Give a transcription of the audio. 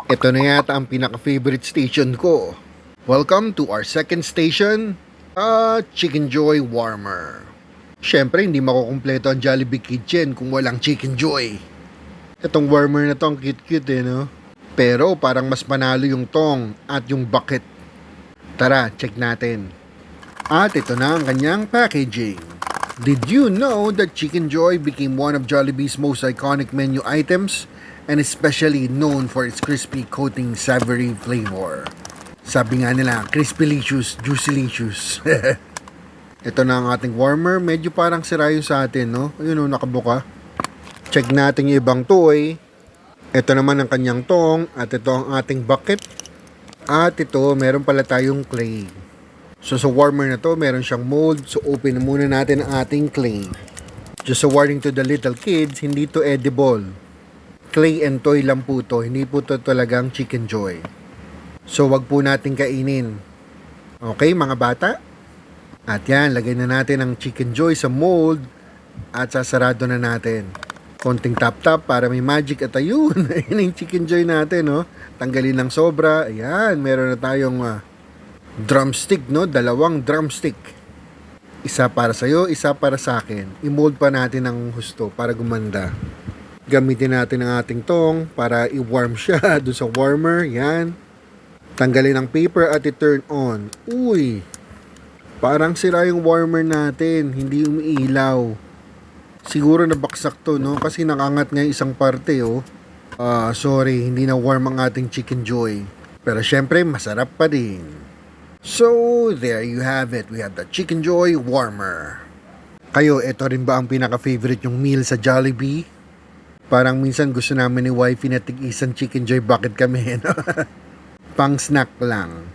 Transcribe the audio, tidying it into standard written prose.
Ito na yata ang pinaka-favorite station ko. Welcome to our second station, Chicken Joy Warmer. Siyempre, hindi makukumpleto ang Jollibee Kitchen kung walang Chicken Joy. Itong warmer na to ang cute-cute no? Pero parang mas panalo yung tong at yung bucket. Tara, check natin. At ito na ang kanyang packaging. Did you know that Chicken Joy became one of Jollibee's most iconic menu items and especially known for its crispy coating savory flavor? Sabi nga nila, crispy-licious, juicy-licious. Ito na ang ating warmer. Medyo parang sira yung sa atin, no? Ayun, nakabuka. Check natin yung ibang toy. Ito naman ang kanyang tong at ito ang ating bucket. At ito, meron pala tayong clay. So sa warmer na to, meron siyang mold. So open na muna natin ang ating clay. Just a warning to the little kids, hindi to edible. Clay and toy lang po to. Hindi po to talagang Chicken Joy. So wag po natin kainin. Okay mga bata? At yan, lagay na natin ang Chicken Joy sa mold. At sasarado na natin. Konting tap-tap para may magic at ayun. Ayun yung Chicken Joy natin, no? Tanggalin ng sobra. Ayan, meron na tayong drumstick, no? Dalawang drumstick. Isa para sa'yo, isa para sa akin. I-mold pa natin ng husto para gumanda. Gamitin natin ang ating tong para i-warm siya doon sa warmer. Yan. Tanggalin ang paper at i-turn on. Uy! Parang sira yung warmer natin. Hindi umiilaw. Siguro nabaksak to, no? Kasi nakangat nga yung isang parte, oh. Sorry, hindi na warm ang ating Chicken Joy. Pero syempre, masarap pa din. So, there you have it. We have the Chicken Joy Warmer. Kayo, ito rin ba ang pinaka-favorite yung meal sa Jollibee? Parang minsan gusto namin ni wifey na tig-isang Chicken Joy bucket kami, no? Pang snack lang.